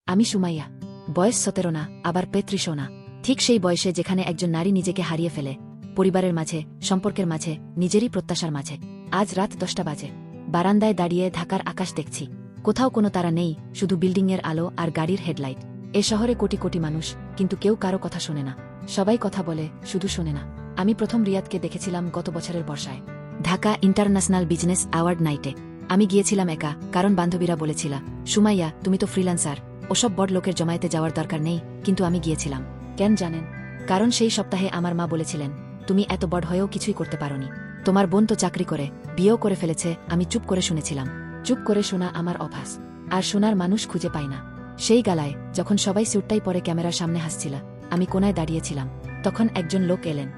আমি সুমাইয়া। বয়স 17 না, আবার 35 না। ঠিক সেই বয়সে যেখানে একজন নারী নিজেকে হারিয়ে ফেলে, পরিবারের মাঝে, সম্পর্কের মাঝে, নিজেরই প্রত্যাশার মাঝে। আজ রাত 10টা বাজে। বারান্দায় দাঁড়িয়ে ঢাকার আকাশ দেখছি। কোথাও কোনো তারা নেই, শুধু বিল্ডিংয়ের আলো আর গাড়ির হেডলাইট। এ শহরে কোটি কোটি মানুষ, কিন্তু কেউ কারো কথা শোনে না। সবাই কথা বলে, শুধু শোনে না। আমি প্রথম রিয়াদকে দেখেছিলাম গত বছরের বর্ষায়, ঢাকা ইন্টারন্যাশনাল বিজনেস অ্যাওয়ার্ড নাইটে। আমি গিয়েছিলাম একা, কারণ বান্ধবীরা বলেছিল, সুমাইয়া তুমি তো ফ্রিল্যান্সার, ওসব বড় লোকের জমায়েতে যাওয়ার দরকার নেই। কিন্তু আমি গিয়েছিলাম। কেন জানেন? কারণ সেই সপ্তাহে আমার মা বলেছিলেন, তুমি এত বড় হয়েও কিছুই করতে পারোনি। তোমার বোন তো চাকরি করে, বিয়েও করে ফেলেছে। আমি চুপ করে শুনেছিলাম। চুপ করে শোনা আমার অভ্যাস। আর শোনার মানুষ খুঁজে পাই না। সেই গালায়, যখন সবাই স্যুটটাই পরে ক্যামেরার সামনে হাসছিল, আমি কোনায় দাঁড়িয়েছিলাম। তখন একজন লোক এলেন,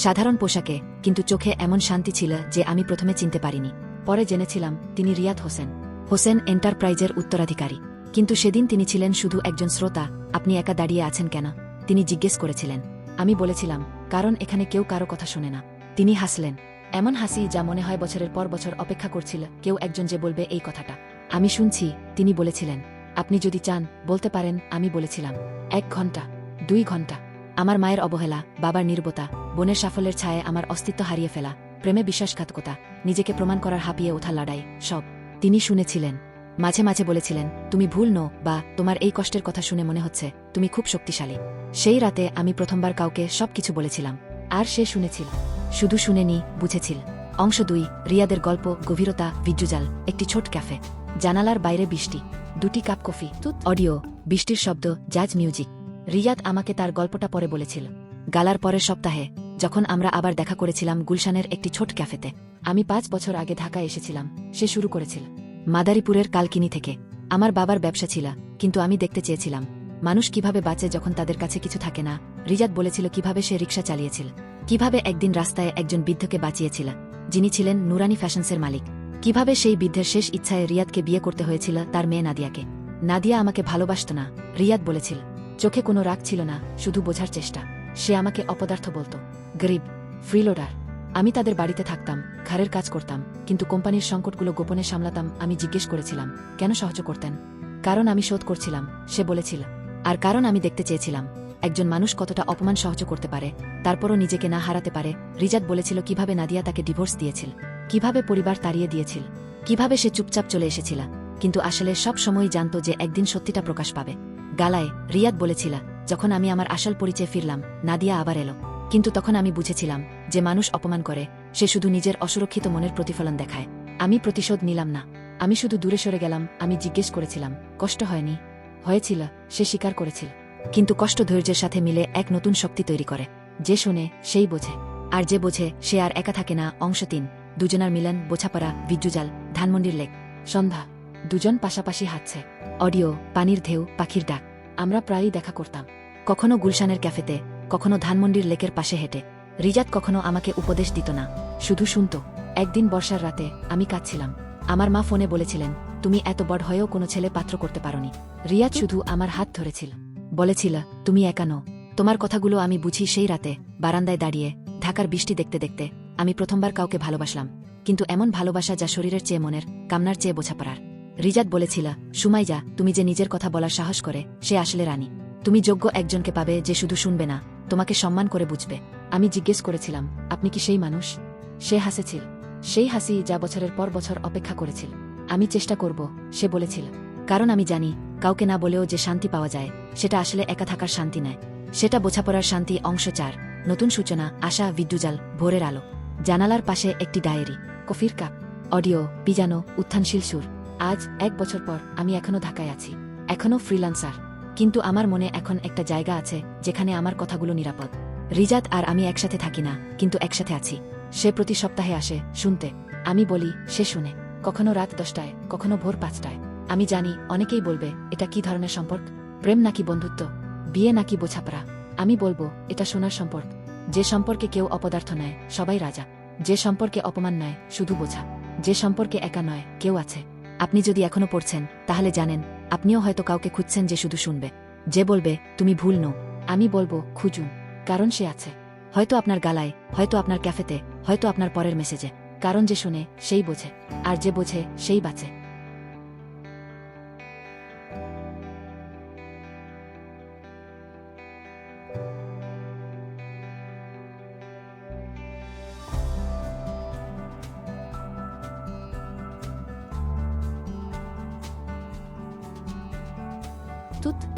সাধারণ পোশাকে, কিন্তু চোখে এমন শান্তি ছিল যে আমি প্রথমে চিনতে পারিনি। পরে জেনেছিলাম তিনি রিয়াদ হোসেন। হোসেন এন্টারপ্রাইজের উত্তরাধিকারী। কিন্তু সেদিন তিনি ছিলেন শুধু একজন শ্রোতা। আপনি একা দাঁড়িয়ে আছেন কেন? তিনি জিজ্ঞেস করেছিলেন। আমি বলেছিলাম, কারণ এখানে কেউ কারো কথা শোনে না। তিনি হাসলেন, এমন হাসি যা মনে হয় বছরের পর বছর অপেক্ষা করছিল কেউ একজন যে বলবে এই কথাটা। আমি শুনছি। তিনি বলেছিলেন, আপনি যদি চান বলতে পারেন। আমি বলেছিলাম, 1 ঘন্টা, 2 ঘন্টা। আমার মায়ের অবহেলা, বাবার নির্বতা, বোনের সাফল্যের ছায়ে আমার অস্তিত্ব হারিয়ে ফেলা, প্রেমে বিশ্বাসঘাতকতা, নিজেকে প্রমাণ করার হাঁপিয়ে ওঠা লড়াই, সব তিনি শুনেছিলেন। মাঝে মাঝে বলেছিলেন, তুমি ভুল নও, বা তোমার এই কষ্টের কথা শুনে মনে হচ্ছে তুমি খুব শক্তিশালী। সেই রাতে আমি প্রথমবার কাউকে সবকিছু বলেছিলাম। আর সে শুনেছিল। শুধু শুনেনি, বুঝেছিল। অংশ 2, রিয়াদের গল্প, গভীরতা, ভিজ্জুজাল। একটি ছোট ক্যাফে। জানালার বাইরে বৃষ্টি। 2টি কাপ কফি, অডিও, বৃষ্টির শব্দ, জাজ মিউজিক। রিয়াদ আমাকে তার গল্পটা পরে বলেছিল। গালার পরের সপ্তাহে, যখন আমরা আবার দেখা করেছিলাম গুলশানের একটি ছোট ক্যাফেতে। আমি 5 বছর আগে ঢাকায় এসেছিলাম। সে শুরু করেছিল মাদারীপুরের কালকিনি থেকে। আমার বাবার ব্যবসা ছিল, কিন্তু আমি দেখতে চেয়েছিলাম মানুষ কিভাবে বাঁচে যখন তাদের কাছে কিছু থাকে না। রিয়াদ বলেছিল কিভাবে সে রিকশা চালিয়েছিল, কিভাবে একদিন রাস্তায় একজন বৃদ্ধকে বাঁচিয়েছিল, যিনি ছিলেন নুরানি ফ্যাশনসের মালিক। কিভাবে সেই বৃদ্ধের শেষ ইচ্ছায় রিয়াদকে বিয়ে করতে হয়েছিল তার মেয়ে নাদিয়াকে। নাদিয়া আমাকে ভালোবাসত না, রিয়াদ বলেছিল। চোখে কোনো রাগ ছিল না, শুধু বোঝার চেষ্টা। সে আমাকে অপদার্থ বলত, গরিব, ফ্রিলোডার। আমি তাদের বাড়িতে থাকতাম, ঘরের কাজ করতাম, কিন্তু কোম্পানির সংকটগুলো গোপনে সামলাতাম। আমি জিজ্ঞেস করেছিলাম, কেন সাহায্য করতেন? কারণ আমি শোধ করছিলাম, সে বলেছিল। আর কারণ আমি দেখতে চেয়েছিলাম একজন মানুষ কতটা অপমান সহ্য করতে পারে, তারপরও নিজেকে না হারাতে পারে। রিজাত বলেছিল কিভাবে নাদিয়া তাকে ডিভোর্স দিয়েছিল, কিভাবে পরিবার তাড়িয়ে দিয়েছিল, কিভাবে সে চুপচাপ চলে এসেছিল, কিন্তু আসলে সব সময়ই জানত যে একদিন সত্যিটা প্রকাশ পাবে। গালায়, রিয়াদ বলেছিল, যখন আমি আমার আসল পরিচয় ফিরলাম, নাদিয়া আবার এলো। কিন্তু তখন আমি বুঝেছিলাম যে মানুষ অপমান করে, সে শুধু নিজের অসুরক্ষিত মনের প্রতিফলন দেখায়। আমি প্রতিশোধ নিলাম না। আমি শুধু দূরে সরে গেলাম। আমি জিজ্ঞেস করেছিলাম, কষ্ট হয়নি? হয়েছিল, সে স্বীকার করেছিল। কিন্তু কষ্ট ধৈর্যের সাথে মিলে এক নতুন শক্তি তৈরি করে। যে শোনে সেই বোঝে, আর যে বোঝে সে আর একা থাকে না। অংশ 3, দুজনার মিলন, বোঝাপড়া, ভিজ্জুজাল, ধানমন্ডির লেক। সন্ধ্যা, দুজন পাশাপাশি হাঁটছে। অডিও, পানির ঢেউ, পাখির ডাক। আমরা প্রায়ই দেখা করতাম, কখনো গুলশানের ক্যাফেতে, কখনো ধানমন্ডির লেকের পাশে হেঁটে। রিজাত কখনো আমাকে উপদেশ দিত না, শুধু শুনত। একদিন বর্ষার রাতে আমি কাঁদছিলাম। আমার মা ফোনে বলেছিলেন, তুমি এত বড় হয়েও কোনো ছেলে পাত্র করতে পারোনি। রিয়াদ শুধু আমার হাত ধরেছিল, বলেছিল, তুমি একা নও, তোমার কথাগুলো আমি বুঝি। সেই রাতে বারান্দায় দাঁড়িয়ে ঢাকার বৃষ্টি দেখতে দেখতে আমি প্রথমবার কাউকে ভালোবাসলাম, কিন্তু এমন ভালোবাসা যা শরীরের চেয়ে মনের, কামনার চেয়ে বোঝাপড়ার। রিজাত বলেছিল, সুমাইয়া, তুমি যে নিজের কথা বলার সাহস করে, সে আসলে রানী। তুমি যোগ্য একজনকে পাবে যে শুধু শুনবে না, তোমাকে সম্মান করে বুঝবে। আমি জিজ্ঞেস করেছিলাম, আপনি কি সেই মানুষ? সে হাসেছিল, সেই হাসি যা বছরের পর বছর অপেক্ষা করেছিল। আমি চেষ্টা করব, সে বলেছিল। কারণ আমি জানি, কাউকে না বলেও যে শান্তি পাওয়া যায়, সেটা আসলে একা থাকার শান্তি নয়, সেটা বোঝাপড়ার শান্তি। অংশ 4, নতুন সূচনা, আশা, ভিজ্জুজাল, ভোরের আলো। জানালার পাশে একটি ডায়েরি, কফির কাপ, অডিও, পিজানো, উত্থানশীল সুর। আজ 1 বছর পর আমি এখনো ঢাকায় আছি, এখনো ফ্রিল্যান্সার। কিন্তু আমার মনে এখন একটা জায়গা আছে যেখানে আমার কথাগুলো নিরাপদ। রিজাত আর আমি একসাথে থাকি না, কিন্তু একসাথে আছি। সে প্রতি সপ্তাহে আসে শুনতে। আমি বলি, সে শুনে। কখনো রাত 10টায়, কখনো ভোর 5টায়। আমি জানি অনেকেই বলবে, এটা কি ধরনের সম্পর্ক? প্রেম নাকি বন্ধুত্ব? বিয়ে নাকি বোঝাপড়া? আমি বলবো, এটা শোনার সম্পর্ক। যে সম্পর্কে কেউ অপদার্থ নয়, সবাই রাজা। যে সম্পর্কে অপমান নয়, শুধু বোঝা। যে সম্পর্কে একা নয়, কেউ আছে। আপনি যদি এখনো পড়ছেন, তাহলে জানেন আপনিও হয়তো কাউকে খুঁজছেন যে শুধু শুনবে, যে বলবে তুমি ভুল নও। আমি বলবো, খুঁজুন, কারণ সে আছে। হয়তো আপনার গালায়, হয়তো আপনার ক্যাফেতে, হয়তো আপনার পরের মেসেজে। কারণ যে শোনে সেই বোঝে, আর যে বোঝে সেই বাঁচে। প্রস্তুত?